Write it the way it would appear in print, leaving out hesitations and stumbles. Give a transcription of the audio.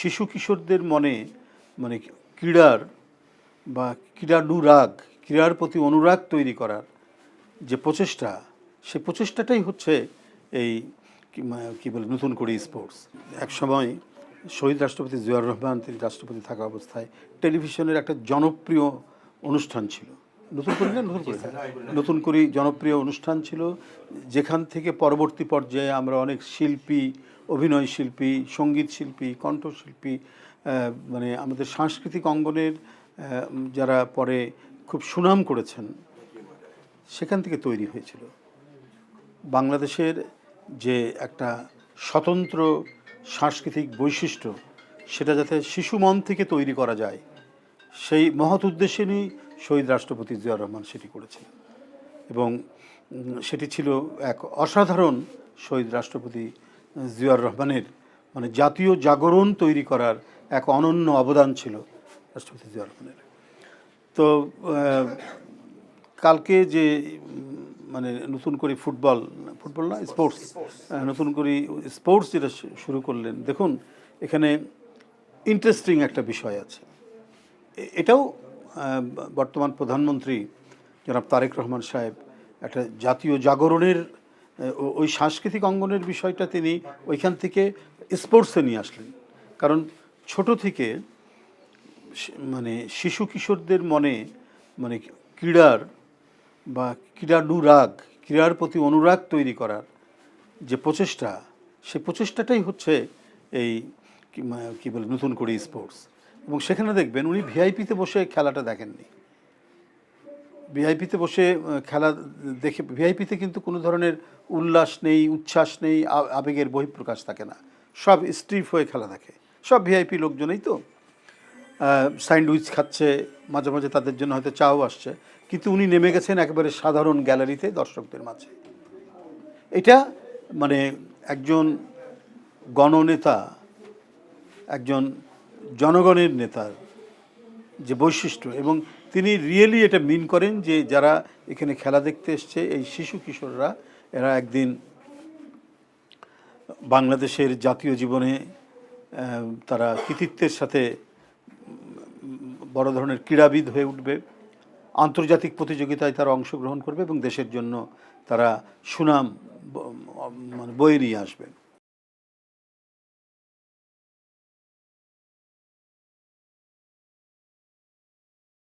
শিশু কিশোরদের মনে মানে ক্রীড়ার বা ক্রীড়ানুরাগ, ক্রীড়ার প্রতি অনুরাগ তৈরি করার যে প্রচেষ্টা, সে প্রচেষ্টাটাই হচ্ছে এই কি বলে নতুন করে স্পোর্টস। একসময় শহীদ রাষ্ট্রপতি জিয়াউর রহমান তিনি রাষ্ট্রপতি থাকা অবস্থায় টেলিভিশনের একটা জনপ্রিয় অনুষ্ঠান ছিল, নতুন করে জনপ্রিয় অনুষ্ঠান ছিল, যেখান থেকে পরবর্তী পর্যায়ে আমরা অনেক শিল্পী, অভিনয় শিল্পী, সঙ্গীত শিল্পী, কণ্ঠশিল্পী, মানে আমাদের সাংস্কৃতিক অঙ্গনের যারা পরে খুব সুনাম করেছেন, সেখান থেকে তৈরি হয়েছিল বাংলাদেশের যে একটা স্বতন্ত্র সাংস্কৃতিক বৈশিষ্ট্য, সেটা যাতে শিশু মন থেকে তৈরি করা যায়, সেই মহৎ উদ্দেশ্যে নিয়েই শহীদ রাষ্ট্রপতি জিয়াউর রহমান সেটি করেছিলেন। এবং সেটি ছিল এক অসাধারণ শহীদ রাষ্ট্রপতি জিয়াউর রহমানের মানে জাতীয় জাগরণ তৈরি করার এক অনন্য অবদান ছিল রাষ্ট্রপতি জিয়াউর রহমানের। তো কালকে যে মানে নতুন করে ফুটবল না স্পোর্টস, নতুন করে স্পোর্টস যেটা শুরু করলেন, দেখুন এখানে ইন্টারেস্টিং একটা বিষয় আছে। এটাও বর্তমান প্রধানমন্ত্রী জনাব তারেক রহমান সাহেব একটা জাতীয় জাগরণের ওই সাংস্কৃতিক অঙ্গনের বিষয়টা তিনি ওইখান থেকে স্পোর্টসে নিয়ে আসলেন। কারণ ছোট থেকে মানে শিশু কিশোরদের মনে মানে ক্রীড়ার বা ক্রীড়ানুরাগ, ক্রীড়ার প্রতি অনুরাগ তৈরি করার যে প্রচেষ্টা, সে প্রচেষ্টাটাই হচ্ছে এই কি বলে নতুন করে স্পোর্টস। এবং সেখানে দেখবেন উনি ভিআইপিতে বসে খেলাটা দেখেননি। ভিআইপিতে বসে খেলা দেখে, ভিআইপিতে কিন্তু কোনো ধরনের উল্লাস নেই, উচ্ছ্বাস নেই, আবেগের বহিঃপ্রকাশ থাকে না, সব স্ট্রিফ হয়ে খেলা দেখে। সব ভিআইপি লোকজনেই তো স্যান্ডউইচ খাচ্ছে, মাঝে মাঝে তাদের জন্য হয়তো চাও আসছে, কিন্তু উনি নেমে গেছেন একেবারে সাধারণ গ্যালারিতে দর্শকদের মাঝে। এটা মানে একজন গণনেতা, একজন জনগণের নেতার যে বৈশিষ্ট্য, এবং তিনি রিয়েলি এটা মিন করেন যে যারা এখানে খেলা দেখতে এসছে এই শিশু কিশোররা, এরা একদিন বাংলাদেশের জাতীয় জীবনে তারা কৃতিত্বের সাথে বড় ধরনের ক্রীড়াবিদ হয়ে উঠবে, আন্তর্জাতিক প্রতিযোগিতায় তারা অংশগ্রহণ করবে এবং দেশের জন্য তারা সুনাম মানে বয়ে নিয়ে আসবে।